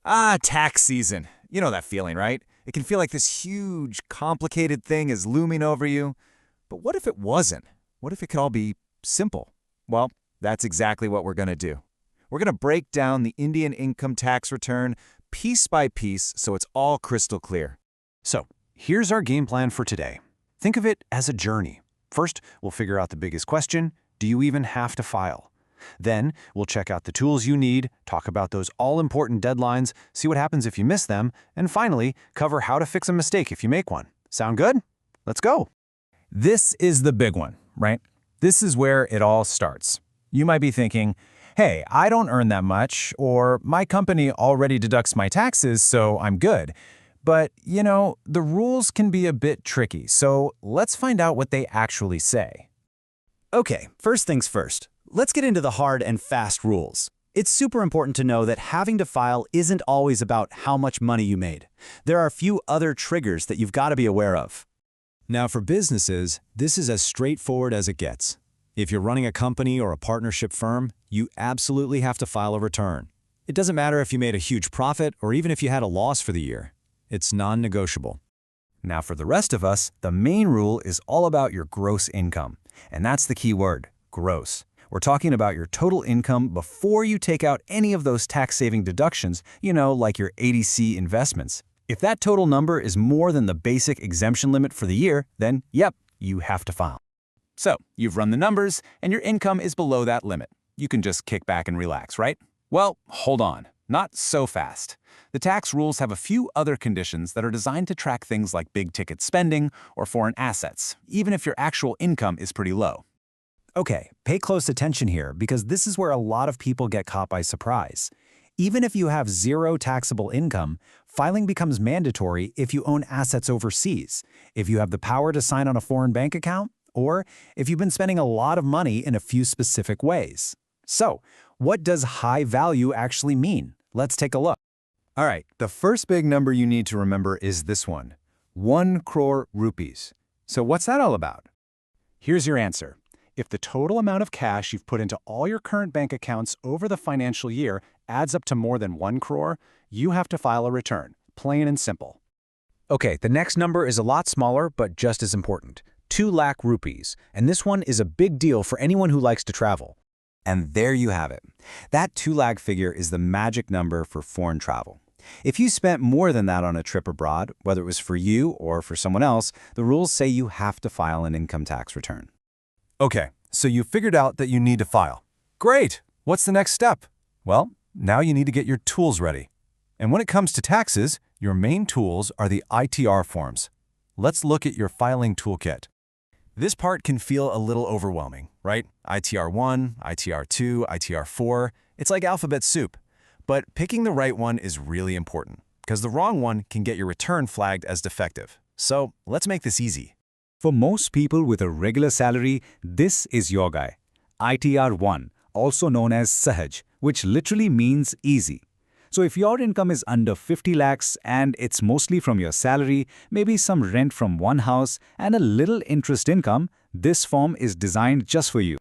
Tax season. You know that feeling, right? It can feel like this huge, complicated thing is looming over you. But what if it wasn't? What if it could all be simple? Well, that's exactly what we're going to do. We're going to break down the Indian income tax return piece by piece so it's all crystal clear. So, here's our game plan for today. Think of it as a journey. First, we'll figure out the biggest question: do you even have to file? Then, we'll check out the tools you need, talk about those all-important deadlines, see what happens if you miss them, and finally, cover how to fix a mistake if you make one. Sound good? Let's go. This is the big one, right? This is where it all starts. You might be thinking, hey, I don't earn that much, or my company already deducts my taxes, so I'm good. But, the rules can be a bit tricky, so let's find out what they actually say. Okay, first things first. Let's get into the hard and fast rules. It's super important to know that having to file isn't always about how much money you made. There are a few other triggers that you've got to be aware of. Now, for businesses, this is as straightforward as it gets. If you're running a company or a partnership firm, you absolutely have to file a return. It doesn't matter if you made a huge profit or even if you had a loss for the year. It's non-negotiable. Now, for the rest of us, the main rule is all about your gross income. And that's the key word, gross. We're talking about your total income before you take out any of those tax-saving deductions, like your ADC investments. If that total number is more than the basic exemption limit for the year, then, yep, you have to file. So, you've run the numbers, and your income is below that limit. You can just kick back and relax, right? Well, hold on. Not so fast. The tax rules have a few other conditions that are designed to track things like big-ticket spending or foreign assets, even if your actual income is pretty low. Okay, pay close attention here because this is where a lot of people get caught by surprise. Even if you have zero taxable income, filing becomes mandatory if you own assets overseas, if you have the power to sign on a foreign bank account, or if you've been spending a lot of money in a few specific ways. So, what does high value actually mean? Let's take a look. All right, the first big number you need to remember is this one, 1 crore rupees. So what's that all about? Here's your answer. If the total amount of cash you've put into all your current bank accounts over the financial year adds up to more than 1 crore, you have to file a return, plain and simple. Okay, the next number is a lot smaller, but just as important. 2 lakh rupees, and this one is a big deal for anyone who likes to travel. And there you have it. That 2 lakh figure is the magic number for foreign travel. If you spent more than that on a trip abroad, whether it was for you or for someone else, the rules say you have to file an income tax return. Okay, so you figured out that you need to file. Great! What's the next step? Well, now you need to get your tools ready. And when it comes to taxes, your main tools are the ITR forms. Let's look at your filing toolkit. This part can feel a little overwhelming, right? ITR 1, ITR 2, ITR 4, it's like alphabet soup. But picking the right one is really important, because the wrong one can get your return flagged as defective. So let's make this easy. For most people with a regular salary, this is your guy. ITR 1, also known as CH, which literally means easy. So if your income is under 50 lakhs and it's mostly from your salary, maybe some rent from one house and a little interest income, this form is designed just for you.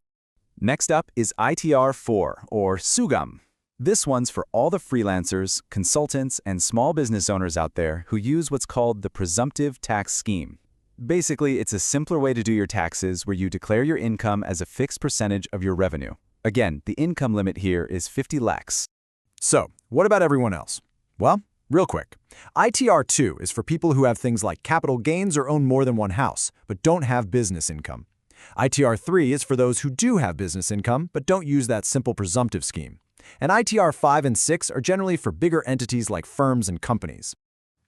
Next up is ITR 4, or Sugam. This one's for all the freelancers, consultants, and small business owners out there who use what's called the presumptive tax scheme. Basically, it's a simpler way to do your taxes where you declare your income as a fixed percentage of your revenue. Again, the income limit here is 50 lakhs. So, what about everyone else? Well, real quick. ITR 2 is for people who have things like capital gains or own more than one house, but don't have business income. ITR 3 is for those who do have business income, but don't use that simple presumptive scheme. And ITR 5 and 6 are generally for bigger entities like firms and companies.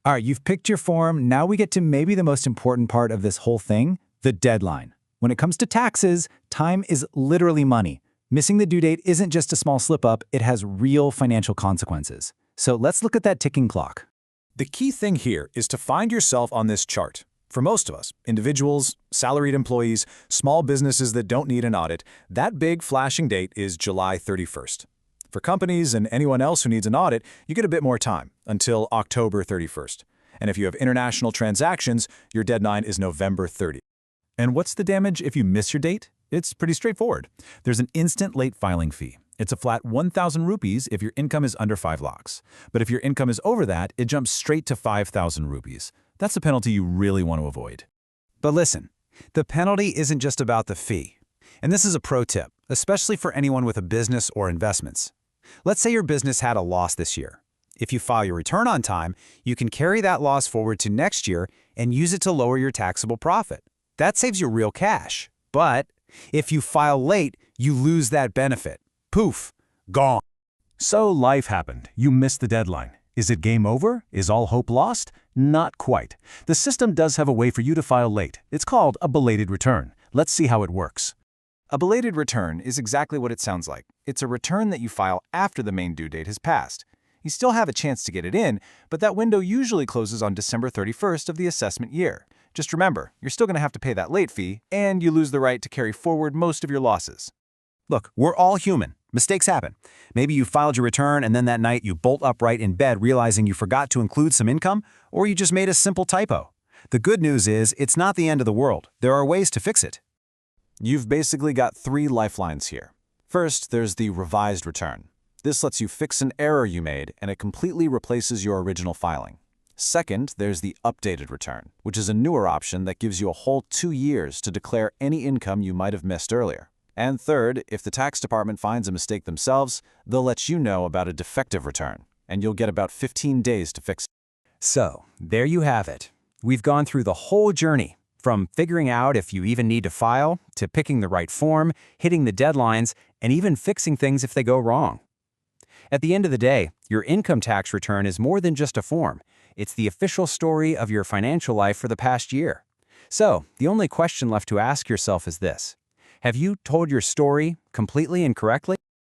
All right, you've picked your form. Now we get to maybe the most important part of this whole thing, the deadline. When it comes to taxes, time is literally money. Missing the due date isn't just a small slip-up, it has real financial consequences. So let's look at that ticking clock. The key thing here is to find yourself on this chart. For most of us, individuals, salaried employees, small businesses that don't need an audit, that big flashing date is July 31st. For companies and anyone else who needs an audit, you get a bit more time, until October 31st. And if you have international transactions, your deadline is November 30th. And what's the damage if you miss your date? It's pretty straightforward. There's an instant late filing fee. It's a flat 1,000 rupees if your income is under 5 lakhs. But if your income is over that, it jumps straight to 5,000 rupees. That's the penalty you really want to avoid. But listen, the penalty isn't just about the fee. And this is a pro tip, especially for anyone with a business or investments. Let's say your business had a loss this year. If you file your return on time, you can carry that loss forward to next year and use it to lower your taxable profit. That saves you real cash. But if you file late, you lose that benefit. Poof, gone. So life happened. You missed the deadline. Is it game over? Is all hope lost? Not quite. The system does have a way for you to file late. It's called a belated return. Let's see how it works. A belated return is exactly what it sounds like. It's a return that you file after the main due date has passed. You still have a chance to get it in, but that window usually closes on December 31st of the assessment year. Just remember, you're still going to have to pay that late fee, and you lose the right to carry forward most of your losses. Look, we're all human. Mistakes happen. Maybe you filed your return and then that night you bolt upright in bed realizing you forgot to include some income, or you just made a simple typo. The good news is it's not the end of the world. There are ways to fix it. You've basically got 3 lifelines here. First, there's the revised return. This lets you fix an error you made, and it completely replaces your original filing. Second, there's the updated return, which is a newer option that gives you a whole 2 years to declare any income you might have missed earlier. And third, if the tax department finds a mistake themselves, they'll let you know about a defective return, and you'll get about 15 days to fix it. So, there you have it. We've gone through the whole journey, from figuring out if you even need to file, to picking the right form, hitting the deadlines, and even fixing things if they go wrong. At the end of the day, your income tax return is more than just a form. It's the official story of your financial life for the past year. So, the only question left to ask yourself is this: have you told your story completely and correctly?